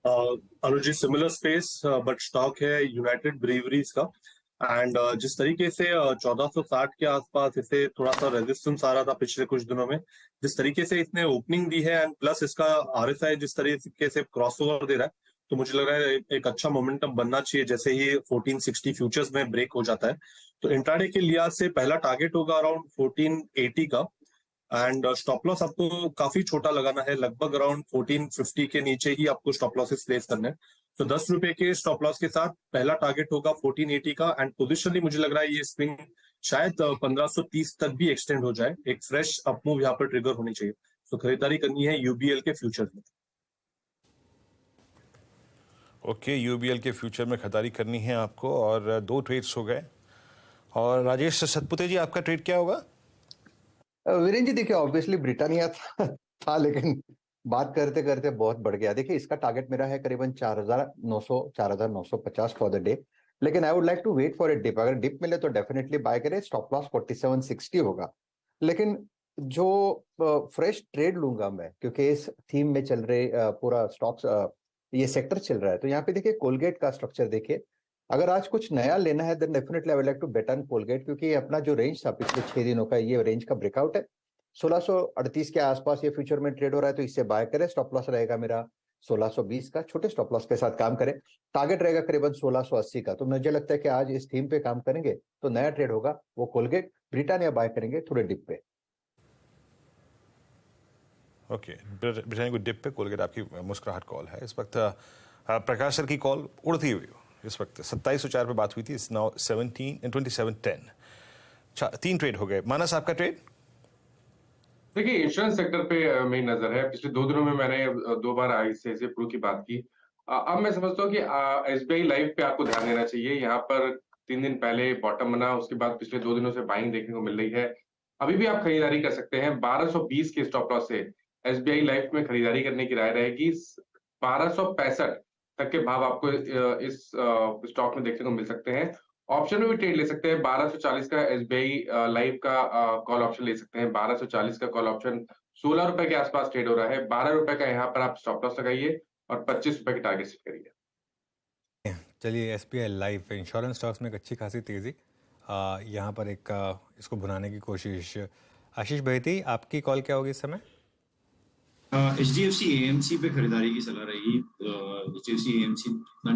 Anuj ji, similar space but stock है United Breweries का। And जिस तरीके से 1460 के आसपास इसे थोड़ा सा रेजिस्टेंस आ रहा था पिछले कुछ दिनों में, जिस तरीके से इसने ओपनिंग दी है एंड प्लस इसका आरएसआई जिस तरीके से क्रॉसओवर दे रहा है, तो मुझे लग रहा है एक अच्छा मोमेंटम बनना चाहिए जैसे ही 1460 फ्यूचर्स में ब्रेक हो जाता है। तो इंट्राडे के लिहाज से पहला टारगेट होगा अराउंड 1480 का। एंड स्टॉप लॉस आपको काफी छोटा लगाना है, लगभग अराउंड 1450 के नीचे ही आपको स्टॉप लॉसेस प्लेस करने हैं। तो 10 रुपए के स्टॉप लॉस के साथ पहला टारगेट होगा 1480 का। एंड पोजिशनली मुझे लग रहा है ये स्विंग शायद 1530 तक भी एक्सटेंड हो जाए। एक फ्रेश अपमूव यहाँ पर ट्रिगर होनी चाहिए। तो खरीदारी करनी है यूबीएल के फ्यूचर में। ओके, यूबीएल के फ्यूचर में खरीदारी करनी है आपको, और 2 ट्रेड्स हो गए। और राजेश सतपुते जी, आपका ट्रेड क्या होगा? वीरेंद्र जी देखिए, ऑब्वियसली ब्रिटानिया था लेकिन बात करते करते बहुत बढ़ गया। देखिए इसका टारगेट मेरा है करीबन 4900 4950 फॉर द डे, लेकिन I would like to wait for a dip. अगर डिप मिले तो डेफिनेटली बाय करें। स्टॉप लॉस 4760 होगा। लेकिन जो फ्रेश ट्रेड लूंगा मैं, क्योंकि इस थीम में चल रहे पूरा स्टॉक्स ये सेक्टर चल रहा है, तो यहाँ पे देखिए कोलगेट का स्ट्रक्चर देखिए। अगर आज कुछ नया लेना है then definitely I would like to bet on Colgate, क्योंकि अपना जो रेंज था पिछले 6 दिनों का, ये रेंज का ब्रेकआउट है। 1638 के आसपास ये फ्यूचर में ट्रेड हो रहा है, तो इससे बाय करें। स्टॉप लॉस रहेगा मेरा 1620 का। छोटे स्टॉप लॉस के साथ काम करें। टारगेट रहेगा करीबन 1680 का। तो मुझे लगता है कि आज इस थीम पे काम करेंगे तो नया ट्रेड होगा वो कोलगेट। ब्रिटानिया बाय करेंगे थोड़े डिप पे। ओके, ब्रिटानिया को डिप पे, कोलगेट आपकी मुस्कुराहट कॉल है इस वक्त। प्रकाश सर की कॉल उड़ती हुई इस वक्त 2704 पे बात हुई थी, इस नाउ 2710। 3 ट्रेड हो गए। मानस, आपका ट्रेड? देखिए, इंश्योरेंस सेक्टर पे मेरी नजर है। पिछले 2 दिनों में मैंने 2 बार आईसीआईसीआई प्रू की बात की। अब मैं समझता हूँ कि एसबीआई लाइफ पे आपको ध्यान देना चाहिए। यहाँ पर 3 दिन पहले बॉटम बना, उसके बाद पिछले 2 दिनों से बाइंग देखने को मिल रही है। अभी भी आप खरीदारी कर सकते हैं 1220 के स्टॉप लॉस से। एसबीआई लाइफ में खरीदारी करने की राय रहेगी। 1265 तक के भाव आपको इस स्टॉक में देखने को मिल सकते हैं। ऑप्शन में भी ट्रेड ले सकते हैं। 1240 का एसबीआई लाइव का कॉल ऑप्शन ले सकते हैं। 1240 का कॉल ऑप्शन 16 रुपए के आसपास ट्रेड हो रहा है। 12 रुपए का यहाँ पर आप स्टॉप लॉस लगाइए और 25 रुपए की टारगेट सेट करिए। चलिए, एसबीआई लाइफ इंश्योरेंस स्टॉक्स में एक अच्छी खासी तेजी यहाँ पर एक इसको भुनाने की कोशिश। आशीष बहेती, आपकी कॉल क्या होगी इस समय? HDFC AMC पे खरीदारी की सलाह रहेगी। HDFC AMC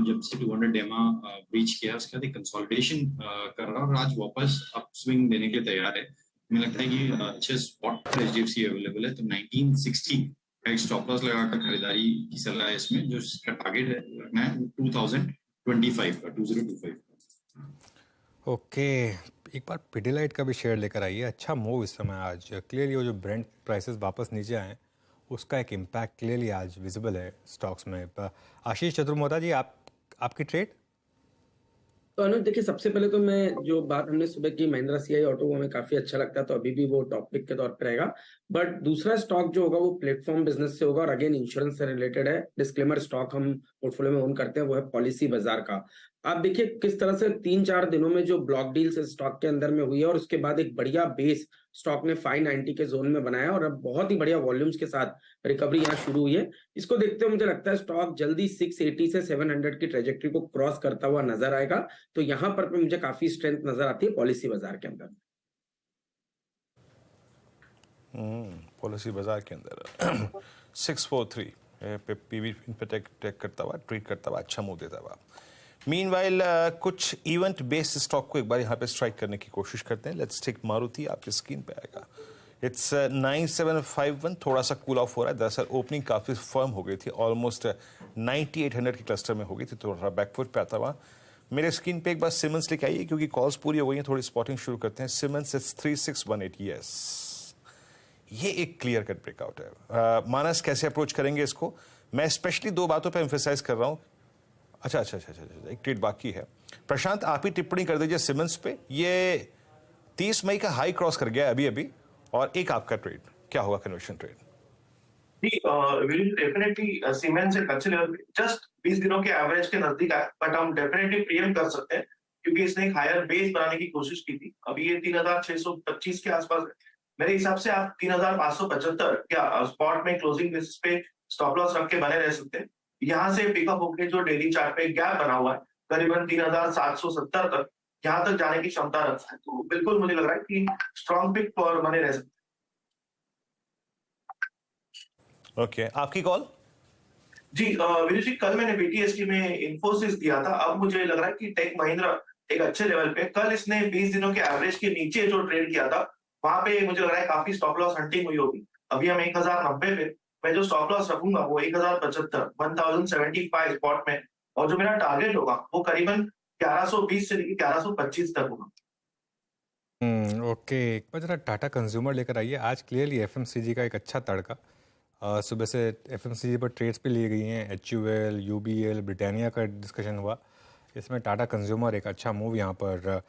जब से 200 डेमा ब्रीच किया, उसके बाद कंसोलिडेशन कर रहा है और आज वापस अप स्विंग देने के तैयार है। मुझे लगता है कि अच्छे स्पॉट पर HDFC अवेलेबल है, तो 1960 का एक स्टॉप लॉस लगाकर खरीदारी की सलाह है इसमें। जो इसका टारगेट है 2025 का 2025 का। ओके, एक बार पिडिलाइट का भी शेयर लेकर आइए। अच्छा मूव इस समय आज। क्लियरली वो जो ब्रेंट प्राइसेस वापस नीचे आए, उसका एक इम्पैक्ट क्लियरली आज विजिबल है स्टॉक्स में। आशीष चतुर्मोदा जी, आपकी ट्रेड? तो अनुज देखिए, सबसे पहले तो मैं जो बात हमने सुबह की महिंद्रा सीआई ऑटो, वो हमें काफी अच्छा लगता है, तो अभी भी वो टॉप पिक के तौर पर रहेगा। बट दूसरा स्टॉक जो होगा वो प्लेटफॉर्म बिजनेस से होगा और अगेन इंश्योरेंस से रिलेटेड है। डिस्क्लेमर, स्टॉक हम पोर्टफोलियो में ओन करते हैं, वो है पॉलिसी बाजार का। आप देखिए किस तरह से 3-4 दिनों में जो ब्लॉक डील्स स्टॉक के अंदर में हुई है और उसके बाद एक बढ़िया बेस स्टॉक ने 590 के जोन में बनाया और अब बहुत ही बढ़िया वॉल्यूम्स के साथ रिकवरी यहाँ शुरू हुई है। इसको देखते हुए मुझे लगता है स्टॉक जल्दी 680 से 700 की ट्रेजेक्टरी को क्रॉस करता हुआ नजर आएगा। तो यहाँ पर मुझे काफी स्ट्रेंथ नजर आती है पॉलिसी बाजार के अंदर। पॉलिसी बाजार के अंदर 643 पे पीवी पे टेक करता हुआ, ट्रेड करता हुआ, अच्छा मूव देता हुआ। मीनवाइल कुछ इवेंट बेस्ड स्टॉक को एक बार यहाँ पे स्ट्राइक करने की कोशिश करते हैं। लेट्स टेक मारुति, आपकी स्क्रीन पे आएगा। इट्स 9751, थोड़ा सा कूल ऑफ हो रहा है। दरअसल ओपनिंग काफ़ी फर्म हो गई थी, ऑलमोस्ट 9800 के क्लस्टर में हो गई थी, थोड़ा बैकफुट पे आता हुआ। मेरे स्क्रीन पे एक बार सिमंस लिख आइए, क्योंकि कॉल्स पूरी हो गई हैं, थोड़ी स्पॉटिंग शुरू करते हैं। सिमंस इट्स 3618, यस, ये एक क्लियर कट ब्रेकआउट है। मानस, कैसे अप्रोच करेंगे इसको? मैं स्पेशली 2 बातों पे एम्फेसाइज कर रहा हूँ। अच्छा, एक ट्रेड बाकी है। प्रशांत, आप ही टिप्पणी कर दीजिए सिमंस पे। ये 30 मई का हाई क्रॉस कर गया अभी, और एक आपका ट्रेड क्या होगा? कन्वर्शन ट्रेड डेफिनेटली सीमेंस एक अच्छे लेवल पे जस्ट 20 दिनों के एवरेज के नजदीक है, बट हम डेफिनेटली प्रीएम कर सकते हैं क्योंकि इसने एक हायर बेस बनाने की कोशिश की थी। अभी ये 3625 के आसपास है। मेरे हिसाब से आप 3575 या स्पॉट में क्लोजिंग बेसिस पे स्टॉप लॉस रख के बने रह सकते हैं। यहाँ से पिकअप होकर जो डेली चार्ट पे गैप बना हुआ है करीबन 3770 तक, यहाँ तक जाने की क्षमता रखता है। तो बिल्कुल मुझे लग रहा है कि स्ट्रॉन्ग पिक और बने रह सकते हैं। ओके, आपकी कॉल? जी वीरू जी, कल मैंने बीटीएसटी में इंफोसिस दिया था। अब मुझे लग रहा है कि टेक महिंद्रा एक अच्छे लेवल पे, कल इसने 20 दिनों के एवरेज के नीचे जो ट्रेड किया था वहां पे मुझे लग रहा है काफी स्टॉप लॉस हंटिंग हुई होगी। अभी हम 1090 पे, मैं जो स्टॉप लॉस रखूंगा वो 1075 स्पॉट में, और जो मेरा टारगेट होगा वो करीबन 1120 से लेकर 1125 तक होगा। ओके, एक बार जरा टाटा कंज्यूमर लेकर आइए। आज क्लियरली एफएमसीजी का एक अच्छा तड़का। सुबह से एफएमसीजी पर ट्रेड्स भी ली गई हैं। HUL, UBL, ब्रिटानिया का डिस्कशन हुआ। इसमें टाटा कंज्यूमर एक अच्छा मूव यहाँ पर।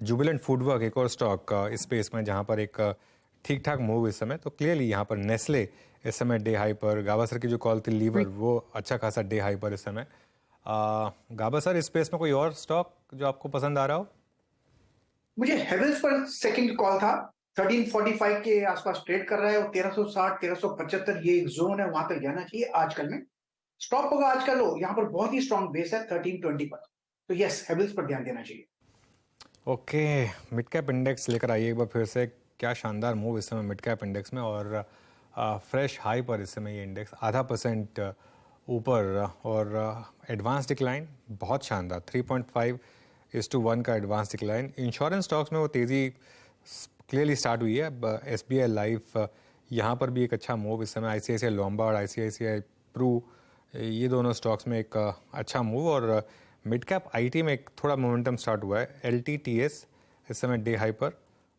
जुबिलेंट फूडवर्क एक और स्टॉक इस स्पेस में जहाँ पर एक ठीक ठाक मूव इस समय। तो क्लियरली यहाँ पर नेस्ले इस समय डे हाई पर। गावस्कर की जो कॉल थी लीवर, वो अच्छा खासा डे हाई पर इस समय। गावस्कर, इस स्पेस में कोई और स्टॉक जो आपको पसंद आ रहा हो? मुझे हेवल्स पर सेकंड कॉल था। 1345 के आसपास ट्रेड कर रहा है और 1360 1375 ये एक जोन है, वहां तक जाना चाहिए आजकल में। स्टॉप होगा आजकल वो यहाँ पर बहुत ही स्ट्रॉन्ग बेस है 1320 पर। तो यस, हेवल्स पर ध्यान देना चाहिए। ओके, मिड कैप इंडेक्स लेकर आइए एक बार फिर से। क्या शानदार मूव इस समय मिड कैप इंडेक्स में, और फ्रेश हाई पर इस समय ये इंडेक्स 0.5% ऊपर। और एडवांस डिक्लाइन बहुत शानदार, 3.5:1 का एडवांस डिक्लाइन। इंश्योरेंस स्टॉक्स में वो तेज़ी क्लियरली स्टार्ट हुई है। SBI लाइफ यहाँ पर भी एक अच्छा मूव इस समय। ICICI लॉम्बार्ड, ICICI प्रू, ये दोनों स्टॉक्स में एक अच्छा मूव। और मिड कैप IT में एक थोड़ा मोमेंटम स्टार्ट हुआ है। LTTS इस समय डे हाई पर।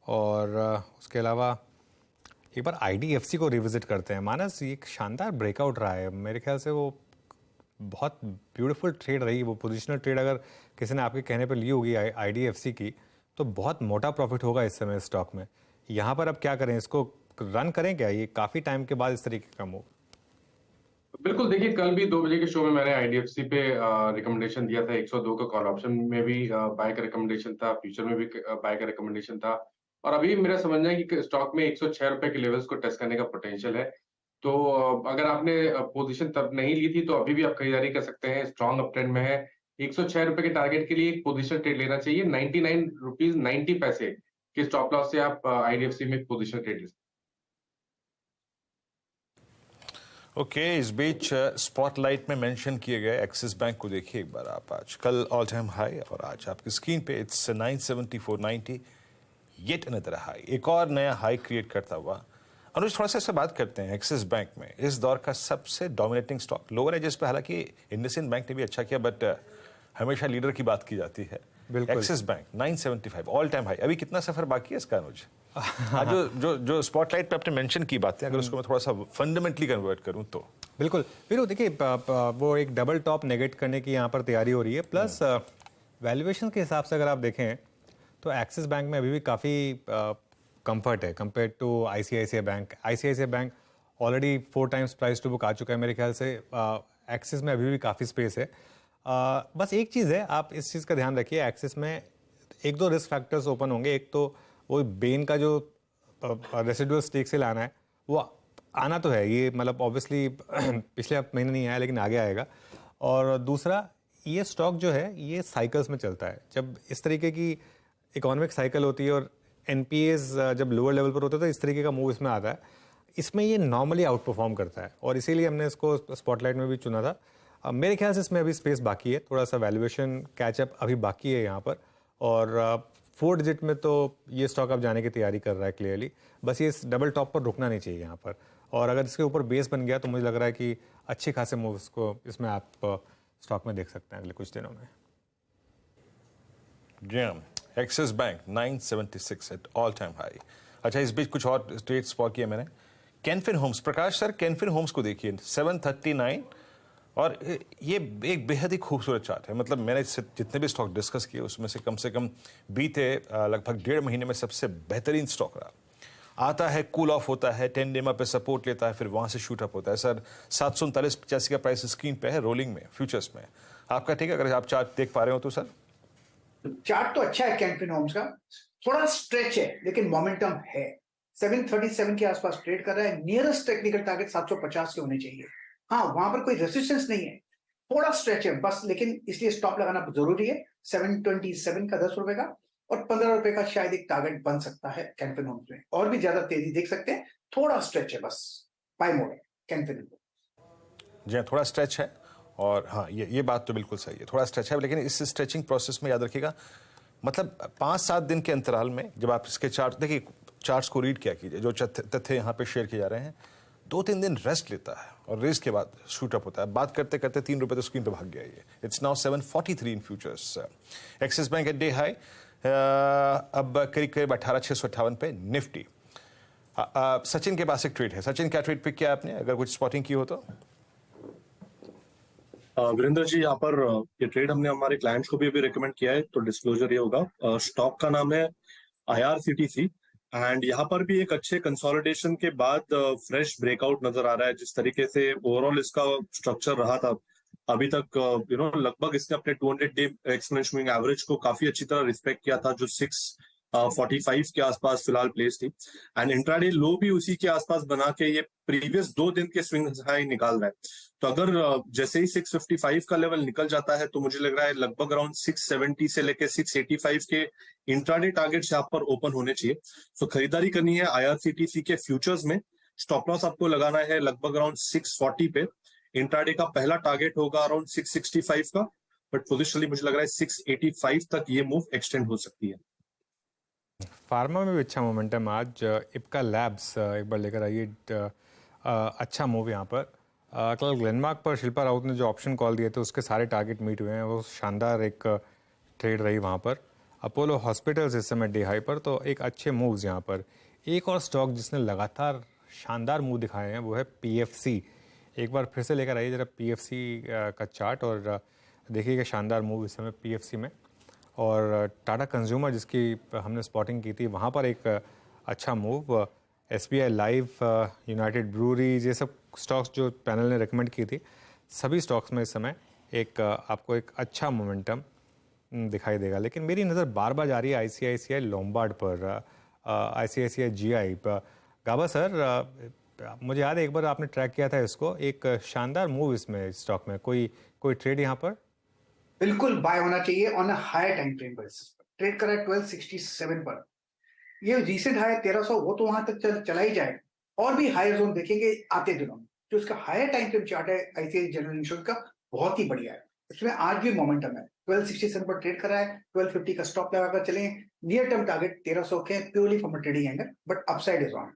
और उसके अलावा एक बार IDFC को रिविजिट करते हैं। मानस, ये एक शानदार ब्रेकआउट रहा है मेरे ख्याल से। वो बहुत ब्यूटीफुल ट्रेड रही। वो पोजिशनल ट्रेड अगर किसी ने आपके कहने पर ली होगी IDFC की, तो बहुत मोटा प्रॉफिट होगा इस समय स्टॉक में। यहाँ पर अब क्या करें, इसको रन करें क्या? ये काफी टाइम के बाद इस तरीके का मूव। बिल्कुल, देखिए कल भी 2 बजे के शो में मैंने IDFC पे रिकमेंडेशन दिया था। 102 का कॉल ऑप्शन में भी बाय का रिकमेंडेशन था, फ्यूचर में भी बाय का रिकमेंडेशन था। और अभी मेरा समझना है कि स्टॉक में 106 रुपए के लेवल्स को टेस्ट करने का पोटेंशियल है। तो अगर आपने पोजीशन तब नहीं ली थी तो अभी भी आप खरीदारी कर सकते हैं। स्ट्रॉन्ग अप ट्रेंड में है। 106 रुपए के टारगेट के लिए एक पोजीशन ट्रेड लेना चाहिए। 99 रुपीज 90 पैसे के स्टॉप लॉस से आप IDFC में पोजीशन ट्रेड ले सकते हैं। ओके, इस बीच स्पॉटलाइट में मेंशन किए गए एक्सिस बैंक को देखिए एक बार आप। आज कल ऑल टाइम हाई, और आज आपकी स्क्रीन पे इट्स 974.90, येट अनदर हाई, एक और नया हाई क्रिएट करता हुआ। अनुज, थोड़ा सा इससे बात करते हैं। एक्सिस बैंक में इस दौर का सबसे डोमिनेटिंग स्टॉक लोअर एजेस पे, हालांकि इंडसइंड बैंक ने भी अच्छा किया, बट हमेशा लीडर की बात की जाती है। Axis bank 975 all time high. अभी कितना सफर बाकी है इसका अनुज? जो स्पॉटलाइट पे आपने मेंशन की बातें, अगर उसको मैं थोड़ा सा फंडामेंटली कन्वर्ट करूं तो। बिल्कुल फिर देखिए, वो एक डबल टॉप नेगेट करने की यहाँ पर तैयारी हो रही है। प्लस वैल्यूएशन के हिसाब से अगर आप देखें तो एक्सिस बैंक में अभी भी काफ़ी कंफर्ट है compare to ICICI bank. ICICI bank already 4 times price to book आ चुका है मेरे ख्याल से। एक्सिस में अभी भी काफ़ी स्पेस है। बस एक चीज़ है, आप इस चीज़ का ध्यान रखिए, एक्सिस में 1-2 रिस्क फैक्टर्स ओपन होंगे। एक तो वो बेन का जो रेसिडुअल स्टेक से लाना है, वो आना तो है, ये मतलब ऑब्वियसली पिछले महीने नहीं आया लेकिन आगे आएगा। और दूसरा, ये स्टॉक जो है ये साइकिल्स में चलता है। जब इस तरीके की इकोनॉमिक साइकिल होती है और NPAs जब लोअर लेवल पर होते हैं तो इस तरीके का मूव इसमें आता है। इसमें ये नॉर्मली आउट परफॉर्म करता है और इसीलिए हमने इसको स्पॉटलाइट में भी चुना था। मेरे ख्याल से इसमें अभी स्पेस बाकी है, थोड़ा सा वैल्यूएशन कैचअप अभी बाकी है यहाँ पर। और 4 डिजिट में तो ये स्टॉक अब जाने की तैयारी कर रहा है क्लियरली। बस ये इस डबल टॉप पर रुकना नहीं चाहिए यहाँ पर। और अगर इसके ऊपर बेस बन गया तो मुझे लग रहा है कि अच्छे खासे मूव्स को इसमें आप स्टॉक में देख सकते हैं अगले कुछ दिनों में। Axis bank 976 at all time high. अच्छा, इस बीच कुछ और ट्रेड स्पॉट किया मैंने। कैनफिन होम्स, प्रकाश सर, कैनफिन होम्स को देखिए 739, और ये एक बेहद ही खूबसूरत चार्ट है। मतलब मैंने जितने भी स्टॉक डिस्कस किए उसमें से कम बीते लगभग 1.5 महीने में सबसे बेहतरीन स्टॉक रहा। आता है, कूल ऑफ होता है, 10 डेमा पे सपोर्ट लेता है, फिर वहां से शूट अप होता है। सर 739.85 का प्राइस स्क्रीन पे है रोलिंग में, फ्यूचर्स में। आपका ठीक है, अगर आप चार्ट देख पा रहे हो तो? सर चार्ट तो अच्छा है कैनफिन होम्स का, थोड़ा स्ट्रेच है लेकिन मोमेंटम है। 737 के आसपास ट्रेड कर रहा है। नियरेस्ट टेक्निकल टारगेट 750 के होने चाहिए। हाँ, वहां पर कोई रेसिस्टेंस नहीं है, थोड़ा स्ट्रेच है बस, लेकिन इसलिए स्टॉप लगाना जरूरी है। 727 का 10 रुपए का और 15 रुपए का शायद एक टारगेट बन सकता है कैनफिन होम्स में, और भी ज्यादा तेजी देख सकते हैं, थोड़ा स्ट्रेच है बस, बाय मोड है कैनफिन। जी हाँ, थोड़ा स्ट्रेच है, और हाँ ये बात तो बिल्कुल सही है, थोड़ा स्ट्रेच है, लेकिन इस स्ट्रेचिंग प्रोसेस में याद रखिएगा, मतलब 5-7 दिन के अंतराल में जब आप इसके चार्ट देखिए, चार्ट्स को रीड किया कीजिए, जो तथ्य यहाँ पे शेयर किए जा रहे हैं, 2-3 दिन रेस्ट लेता है और रेस के बाद शूट अप होता है। बात करते करते 3 रुपए तो स्क्रीन पे भाग गया ये। It's now 743 in futures. Axis bank at day high, अब करीब करीब 18,658 पे निफ्टी। सचिन के पास एक ट्रेड है। सचिन, क्या ट्रेड पिक किया आपने, अगर कुछ स्पॉटिंग की हो तो? वीरेंद्र जी, यहाँ पर ये ट्रेड हमने हमारे क्लाइंट्स को भी अभी रिकमेंड किया है, तो डिस्क्लोजर ये होगा, स्टॉक का नाम है IRCTC, एंड यहाँ पर भी एक अच्छे कंसोलिडेशन के बाद फ्रेश ब्रेकआउट नजर आ रहा है। जिस तरीके से ओवरऑल इसका स्ट्रक्चर रहा था अभी तक, लगभग इसने अपने 200 डे एक्सपोनेंशियल मूविंग एवरेज को काफी अच्छी तरह रिस्पेक्ट किया था, जो 645 के आसपास फिलहाल प्लेस थी, एंड इंट्राडे लो भी उसी के आसपास बना के ये प्रीवियस 2 दिन के स्विंग हाई निकाल रहा है। तो अगर जैसे ही 655 का लेवल निकल जाता है, तो मुझे लग रहा है लगभग अराउंड 670 से लेकर 685 के इंट्राडे टारगेट्स यहाँ पर ओपन होने चाहिए। तो खरीदारी करनी है IRCTC के फ्यूचर्स में। स्टॉप लॉस आपको लगाना है लगभग अराउंड 640 पे। इंट्राडे का पहला टारगेट होगा अराउंड 665 का, बट पोजिशनली मुझे लग रहा है 685 तक ये मूव एक्सटेंड हो सकती है। फार्मा में भी अच्छा मोमेंटम आज। इप्का लैब्स एक बार लेकर आइए, अच्छा मूव यहाँ पर। कल ग्लेनमार्क पर शिल्पा राउत ने जो ऑप्शन कॉल दिए थे उसके सारे टारगेट मीट हुए हैं, वो शानदार एक ट्रेड रही वहाँ पर। अपोलो हॉस्पिटल्स इस समय डे हाई पर, तो एक अच्छे मूव्स यहाँ पर। एक और स्टॉक जिसने लगातार शानदार मूव दिखाए हैं वो है PFC। एक बार फिर से लेकर आइए जरा PFC का चार्ट, और देखिएगा शानदार मूव इस समय PFC में। और टाटा कंज्यूमर जिसकी हमने स्पॉटिंग की थी, वहाँ पर एक अच्छा move. SBI live, United breweries, ये सब स्टॉक्स जो पैनल ने रेकमेंड की थी, सभी स्टॉक्स में इस समय एक आपको एक अच्छा मोमेंटम दिखाई देगा। लेकिन मेरी नज़र बार बार जा रही है ICICI लोम्बार्ड पर, ICICI GI पर। गाबा सर, मुझे याद है एक बार आपने ट्रैक किया था इसको, एक शानदार मूव इसमें स्टॉक में, कोई ट्रेड यहाँ पर? बिल्कुल बाय होना चाहिए on a higher time frame पर। ट्रेड करा है 1267 पर। ये रिसेंट हाई 1300, वो तो वहां तक चला ही जाएगा, और भी हायर जोन देखेंगे आते दिनों में। जो उसका हायर टाइम फ्रेम चार्ट है ICICI जनरल इंश्योरेंस का, बहुत ही बढ़िया है। इसमें आज भी मोमेंटम है। 1267 पर ट्रेड करा है, 1250 का स्टॉप लगाकर चले। नियर टर्म टारगेट 1300 के, purely from a trading angle, but upside is on.